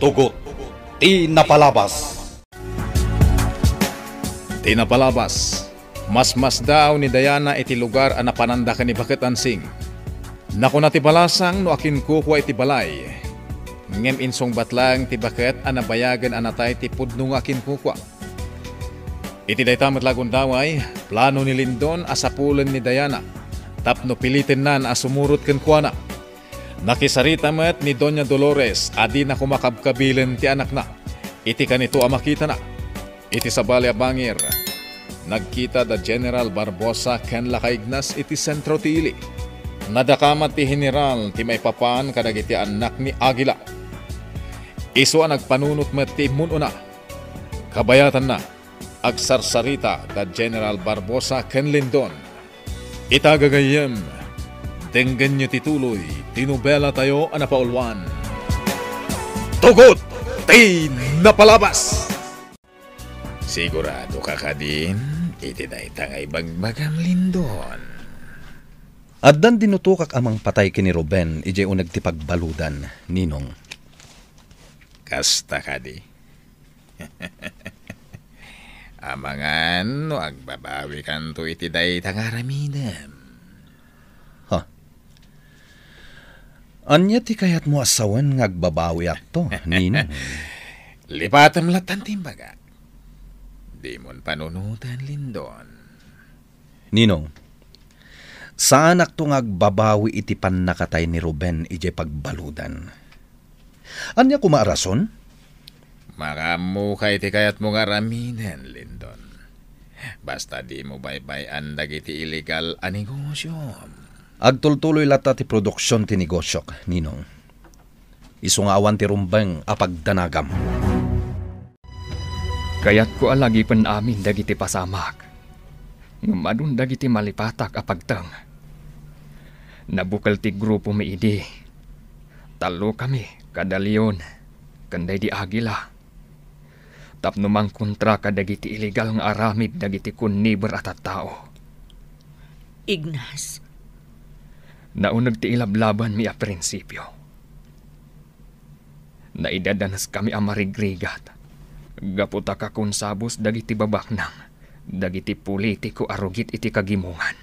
Tugot, tinapalabas. Tinapalabas. Mas daw ni Diana iti lugar a napananda ka ni Bakit Ansing. Naku na ti balasang no akin kukwa iti balay. Ngem insong batlang ti Bakit a nabayagan anatay ti pudno nga akin kukwa. Iti daytamat lagon daway, plano ni Lindon asapulan ni Diana. Tapno pilitin nan asumurot ken kuana. Nakisarita met ni Doña Dolores adi na kumakabkabilin ti anak na. Iti kanito amakita na. Iti sabali a bangir. Nagkita da General Barbosa ken lakaignas iti sentro ti ili. Nadakamat ti General ti may papan kadag iti anak ni Agila. Iso ang nagpanunot met ti mununa. Kabayatan na. Agsarsarita da General Barbosa ken Lindon. Itagagayem. Denggan nyo tituloy. Tinubela tayo anapaulwan. Tugot! Tinapalabas! Sigurado ka din, iti daytangay bagbagang Lindon. Addan dinutukak amang patay kini Ruben, ije unag ti pagbaludan, Ninong. Kasta ka di. Amangan no agbabawi kanto iti daytang aramidem. Ha? Anya ti kayat mo asawan ngagbabawi akto, Ninong? Lipatam latan timbaga. Di mon panunutan, Lindon. Ninong, saan akto ngagbabawi iti pannakatay ni Ruben ije pagbaludan? Anya kumaarason? Makamukay ti kayat mo nga raminen, Lindon. Basta di mo baybayan dagiti illegal a negosyo. Agtultuloy lata ti produksyon ti negosyok, Ninong. Isungawan ti rumbeng apagdanagam. Kaya't ko alagi pan amin dagiti pasamak. Ngumadun dagiti malipatak apagtang. Nabukal ti grupo may idi. Talo kami, kada leon, kanday di Agila. Tapno mang kontra kadagiti illegal nga aramid dagiti kunniber at tao. Ignas. Naunag ti ilablaban mi a prinsipyo. Naidadanas kami a marigrigat. Gaputa ka kun sabos dagiti babaknang, dagiti politiko arugit iti kagimungan.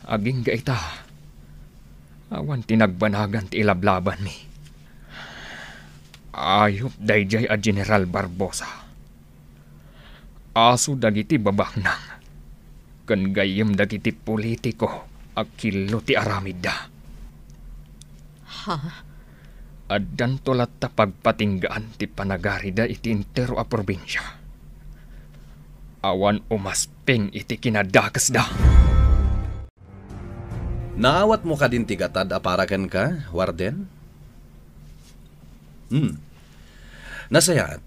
Aging gaita, awan tinagbanagan ti ilablaban mi. Ayop dayjay a General Barbosa. Aso dagiti babaknang, ken gayem dagiti politiko akilo ti aramida. Ha? Addan tolat ta pagpatinggaan ti panagarida iti intero a probinsya. Awan umasping iti kinadakas da. Naawat mo ka din tigatad aparakan ka, Warden? Nasayat.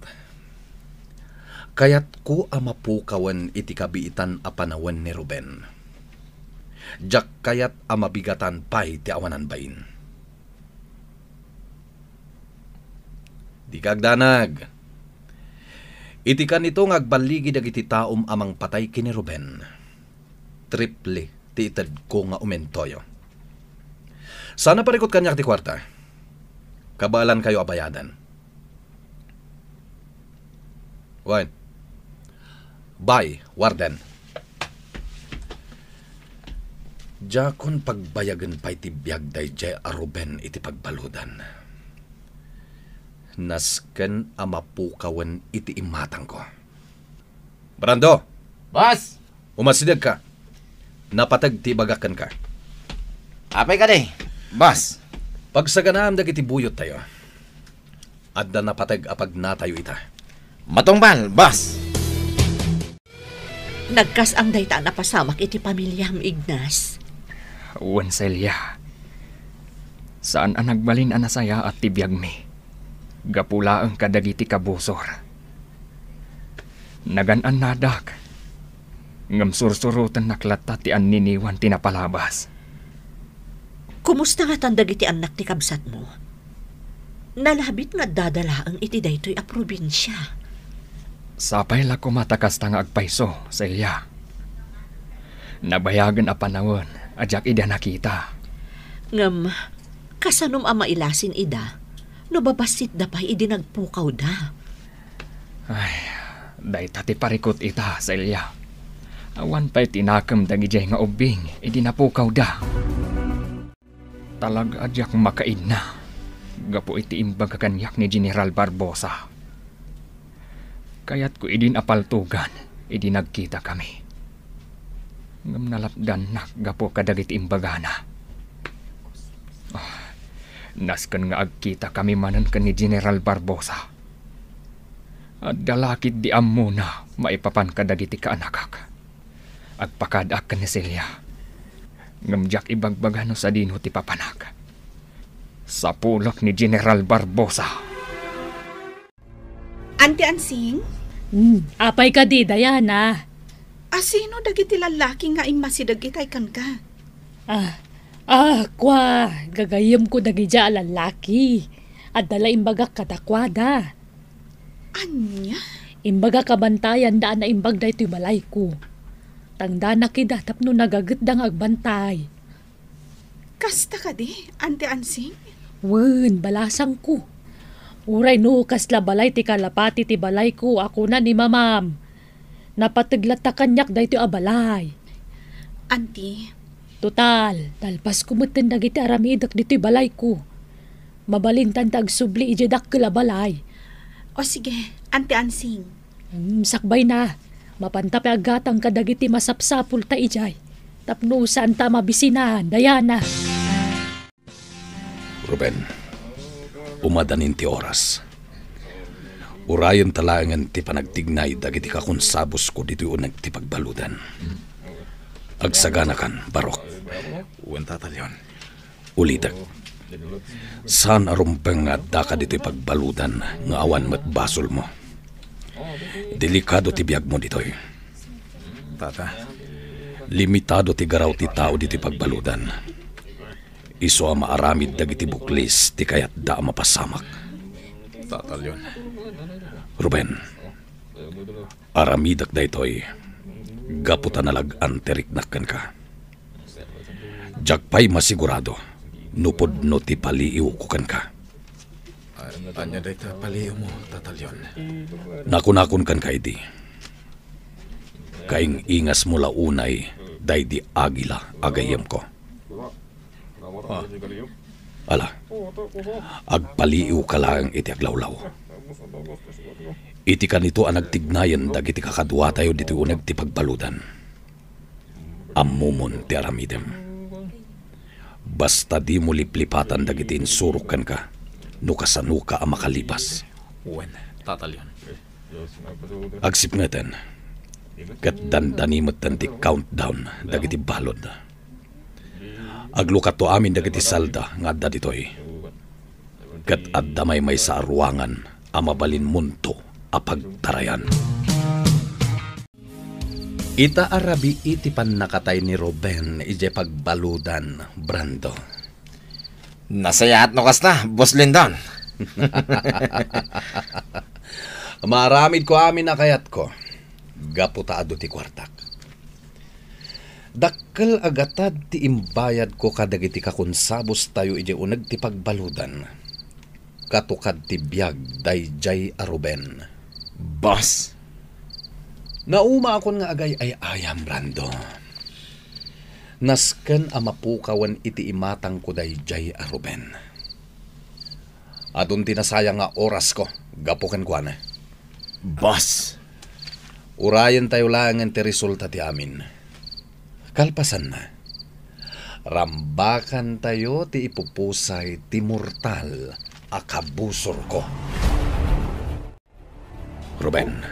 Kayat ko amapukawan iti kabiitan a panawan ni Ruben. Jak kayat amabigatan pay ti awanan bain. Di kagdanag. Iti kanito ngagbaligi dagiti taom amang patay kini Ruben. Triple ti ited ko nga umentoyo. Sana parikot kanyak ti kwarta. Kabalan kayo abayadan. Wait. Bye, Warden. Jakon pagbayagan pa iti biyag dayjay a Ruben iti pagbaludan. Nasken amapukawan iti imatang ko. Brando! Boss! Umasidag ka. Napatag ti bagakan ka. Apay ka di, boss. Pagsaganaam dagiti buyot tayo. Adda napatag apag natayo ita. Matumbal, boss. Nagkas ang dayta na pasamak iti pamilyam, Ignas. Uwan Celia. Saan ang nagbalin anasaya at tibiyag mi? Gapula ang kadagiti kabusor. Naganan nadak. Ngam sursurutan naklata ti anniniwan tinapalabas. Kumusta nga tandag iti anak ti kabsat mo? Nalabit nga dadalaang iti daytoy a probinsya. Sapay la kumatakas nga agpaiso, Celia. Nabayagan a panawon, ajak ida nakita. Ngam, kasanom a mailasin ida, No babasit da pa, idinagpukaw da. Ay, day tati parikot ita, Celia. Awan pa'y tinakam dagijay nga ubing, idinapukaw da. Talaga adyak makain na. Gapo iti imbag kakanyak ni General Barbosa. Kaya't ko idin apaltugan, idinagkita kami. Ngam nalapdan na gapo kadagit imbagana. Naskan nga agkita kami manan ka ni General Barbosa. At dalakit di ammo na maipapan kadagiti kaanakak. Agpakadak ka ni Celia. Ngamjak ibagbagano sa dino ti papanak. Sa pulak ni General Barbosa. Auntie Ansing? Apay ka di, Diana. Sino dagiti lalaki nga imasidag itay kan ka? Kwa, gagayam ko dagija lalaki. At dala imbagak katakwada. Anya? Imbaga kabantayan daan na imbag da ito'y balay ko. Tangda na kida tapno nagagat dang agbantay. Kasta ka di, Auntie Ansing? Wen, balasang ko. Uray no, kasla balay ti kalapati ti balay ko. Ako na ni mamam. Napataglat ta kanyak da ito'y abalay. Auntie? Total, talpas kumutin dagiti aramidak dito'y balay ko. Mabalintan tag subli ijedak kala balay. O sige, Auntie Ansing. Sakbay na. Mapantapi agatang kadagiti masapsapul ta ijay. Tapno saan ta mabisinan, Diana. Ruben, umadanin ti oras. Urayan talangan ti panagtignay dagiti kakunsabos ko dito unag ti pagbaludan. Agsagana kan, Barok. Uwan tatalyon. Ulitak. Saan arumpeng nga daka dito'y pagbaludan nga awan mat basol mo? Delikado ti biyag mo dito'y. Tata. Limitado ti garaw ti tao dito'y pagbaludan. Iso ang maaramid dagiti buklis ti kayat da mapasamak. Tatalyon. Ruben, aramidak da ito'y gaputa nalag-an teriknakan ka. Jakpay masigurado, nupod no ti paliiw kukan ka. Anya day ta paliw mo, tatalyon. Nakunakon kan ka iti. Kaing ingas mo launay, day di agila agayem ko. Ala, agpaliiw ka lang iti aglawlaw. Iti ka nito ang nagtignayan dagiti kakadwa tayo dito unag ti pagbaludan. Ammumon ti aramidem. Basta di mo liplipatan dagiti insurukan ka, nukasano ka ang makalibas. Uwan, tatalyon. Agsip nga ten, kat dandanimot ti countdown dagiti balod. Aglukat to amin dagiti salda nga adda ditoy. Kat addamay may sa arwangan amabalin munto apagtarayan. Ita arabi iti pan nakatay ni Ruben ije pagbaludan, Brando. Nasayaat no kas na, Boss Lindon. Maramid ko amin nakayat ko. Gaputaado ti kwartak. Dakkel agatad ti imbayad ko kadagiti kakunsabos tayo ije unag ti pagbaludan. Katukad ti biyag dayjay a Ruben. Boss. Nauma akon nga agay ay ayam, Brando. Nasken a mapukawan iti imatang ko dayjay a Ruben. Adun tinasayang nga oras ko, gapukan ko na. Boss. Urayan tayo lang ang ti resulta ti amin. Kalpasan na. Rambakan tayo ti ipupusay ti mortal akabusor ko. Ruben,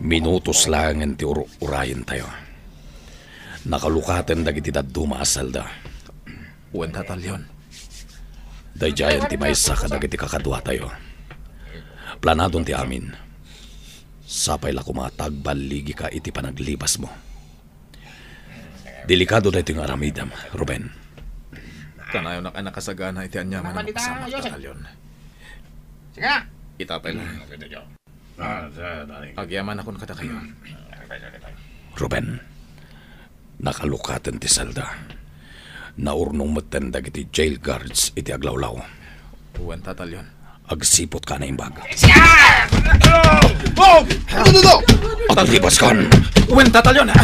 minutos lang ang ti urayan tayo. Nakalukaten dagiti daduma asalda. Uwan, tatalyon. Dayjayan ti maysa kadagiti kakadwa tayo. Planadon ti amin. Sapay la kumatag baligi ka iti panaglibas mo. Delikado na ito yung aramidam, Ruben. Kanayo na ka nakasagana iti anyaman na makasama, tatalyon. Itapay lang. Agyaman akong kada kayo. Ruben, nakalukatan ti salda. Naurnong matendag iti jail guards iti aglawlaw. Uwan tatalyon. Agsipot ka na imbag. Ano? At libas kan. Uwan tatalyon ha!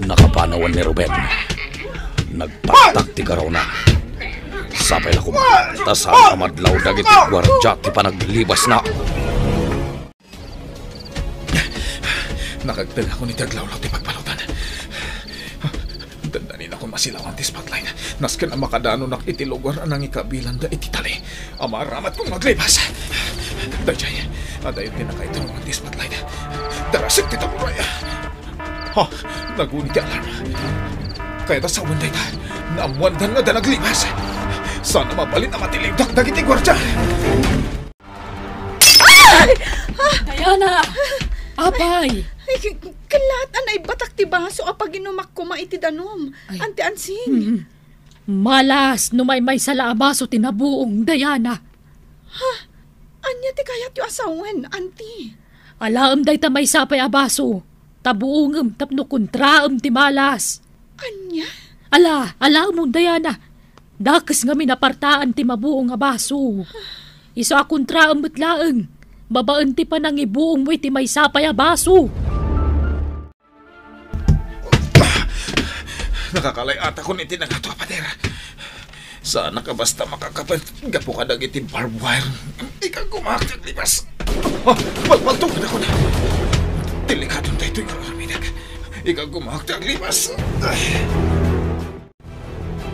Nakapanawan ni Ruben. Nagpataktika raw na. Sapay na kumatasan amadlaw dagiti gwardya ti panaglibas na. Nakagdala ko ni Taglawlaw ti pagpalutan. Dandanin ako masilawan ti spotlight. Nasken ang makadano nak iti lugar anang ikabilan da iti tali. Amaramat kong maglibas. Dajay, adayon din nakaitulungan ti spotlight. Darasik ti taburay. Ha, nagunit ti alarm. Kaya ta sa wanday ta, naamuandan nga da naglibas. Sana mabalin na matilingdak dagiti gwardya. Diana! Apay! Kalatan ay batak ti baso apag inumak ko maiti danom. Ante Ansing. Malas, numay sala abaso tinabuong, Diana. Anya ti kayat yu asawen, Auntie. Alaam day ta may sapay abaso. Tabuongem tapno kontraem ti malas. Anya? Alaam mo, Diana. Dakas nga minapartaan ti mabuong abaso. Iso akontraem betlaeng. Babaan ti pa nang ibuong mo iti may sapay abaso. Nakakalay ata ko niti nagato padera. Sana ka basta makakapat. Gapo ka dagiti barbed wire. Ikaw gumakit libas. Palpaltog na ko na. Delikadong tayo ito'y karamidag. Ikaw gumakit libas.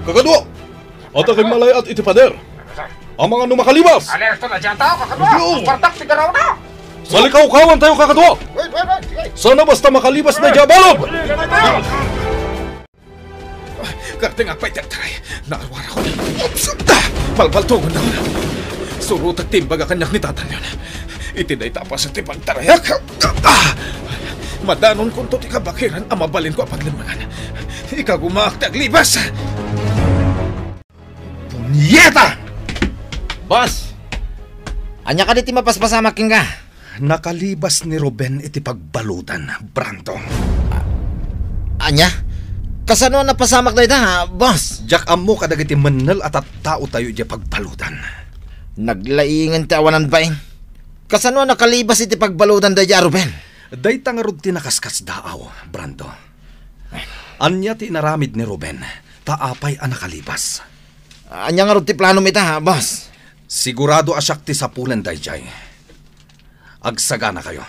Kakadwa! At aking malay at iti pader. Ang mga numakalibas! Alerto na dyan tao, kakadwa! Partak ti garaw na! Sa likaw-kawan tayo, kakadwa! Sana basta makalibas na diabalog! Karting apay tagtay. Nakarwara ko na. Palpaltogon na ko na. Surut at timbaga kanyak ni tatan yun. Itinay tapas at ipagtarayak. Madanon kung to ti kabakiran, amabalin ko ang paglimangan. Ikaw gumakit libas. Punyeta! Boss! Anya ka diti mapaspasama king ka? Nakalibas ni Ruben iti pagbalutan, Brando. Anya? Kasano na pasamak na ita, ha, boss? Jak amo kadagiti menel at tao tayo di pagbalutan. Naglaingan ti awanan ba eh? Kasano nakalibas iti pagbalutan da dya, Ruben? Day tangarod ti nakaskas daaw, Brando. Anya ti naramid ni Ruben, taapay ang nakalibas. Anya nga rin ti plano mita, ha, boss? Sigurado asyak ti sapulan dayjay. Agsagana kayo.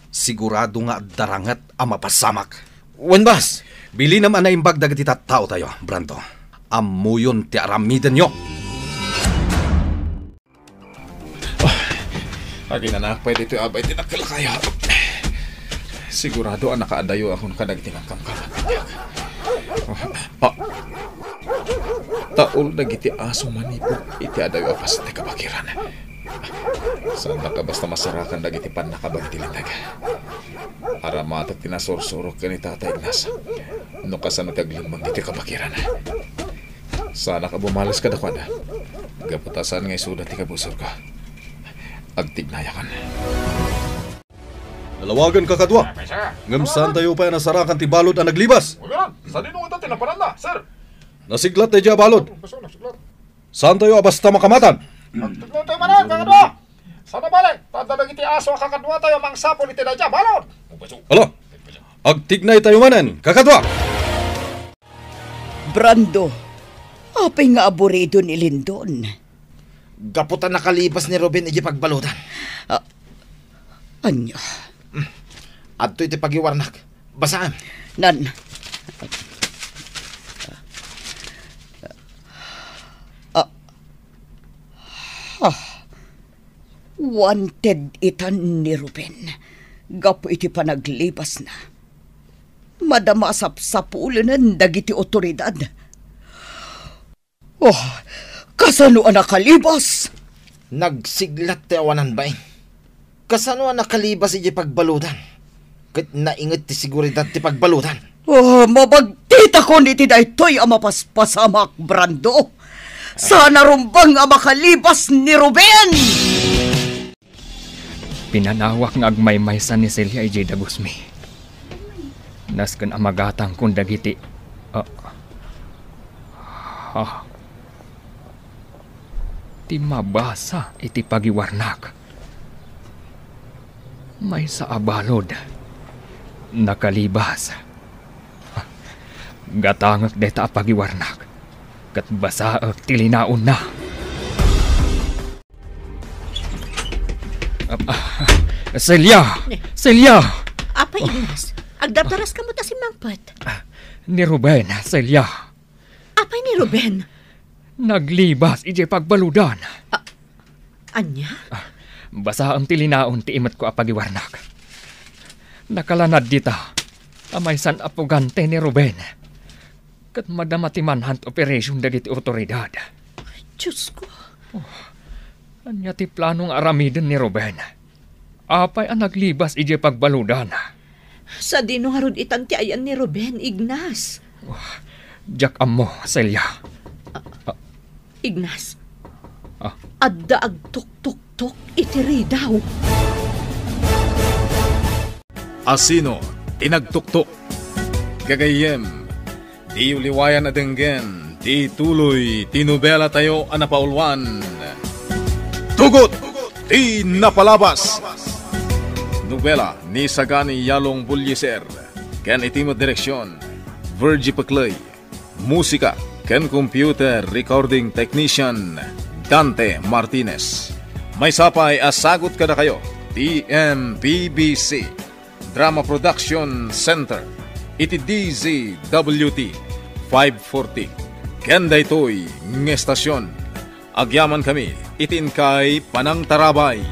Sigurado nga darangat ang mapasamak. Wen, boss? Bili naman na imbag dagiti tattao tayo, Brando. Amuyon ti aramiden nyo. Agin na pwede ito abay tinakalakaya. Sigurado ang nakaadayo akong kadagiti ng kangkamat. Taol nagiti aso manipog iti adayo apas ti kabakiran. Saan ka basta masarakan dagiti pan nakabagiti lindag. Aramat at tinasorsorok ka ni Tata Ignas. No kasano taglimang iti kabakiran. Sana ka bumalas ka dakwan. Gaputasan ngay sudat ti kabusor ka. Agtignayakan. Nalawagan kakadwa. Ngamsan tayo pa nasarakan ti balod ang naglibas. Sa dinong ito tinaparan na, sir. Nasiglat tayo balod. Saan tayo basta makamatan? Tignan tayo manan, kakadwa! Sana balik, tadadang iti aso kakadwa tayo mang sapol iti na dyan, balon! Alo, agtignay tayo manan, kakadwa! Brando, apay nga aburido ni Lindon. Gaputan nakalibas ni Ruben iti pagbalutan. Anya? Adto iti pagiwarnak. Basaan. Nan. Wanted itan ni Ruben. Gapo iti panaglibas na. Madamasap-sapulunan dagiti otoridad. Oh, kasano ang nakalibas? Nagsiglat ti awanan ba eh? Kasano ang nakalibas iti pagbalutan? Kat naingat ti seguridad ti pagbalutan. Oh, mabagtita ko niti daytoy ang mapaspasamak, Brando. Sana rumbang ang makalibas ni Ruben! Pinanawak nga agmaymaysan ni Celia J. Dagusmi. Nasken amagatang kung dagiti. Ti mabasa iti pagiwarnak. May sa abalod. Nakalibas. Gatangak deta pagiwarnak. Kat basaak tilinaon na. Celia! Celia! Apa, Ignas? Agdabdaras ka mo ta si Mangpat. Ni Ruben, Celia. Apa ni Ruben? Naglibas ije pagbaludan. Anya? Basa ang tilinaon ti imat ko apagiwarnak. Nakalanad dita. Amay san apugante ni Ruben. Kat madamati manhunt operation dagiti otoridad. Diyos ko. Anya ti planong aramiden ni Ruben. Apay ang naglibas ije pagbaludan. Sa dino nga rod itan ti ayan ni Ruben, Ignas. Jack amo, Celia. Ignas. Adda agtok-tok-tok itiri daw. Asino, tinagtuktok. Gagayem, di uliwayan na denggen, di tuloy, tinubela tayo anapaulwan. Tugot, di napalabas. Nobela ni Sagani Yalong Bulyeser, ken itimot direksyon, Virgie Paclay. Musika, ken computer recording technician, Dante Martinez. May sapay asagot kada kayo, TMPBC, Drama Production Center, iti DZWT 540. Ken daytoy ng estasyon. Agyaman kami, itin kay Panang Tarabay.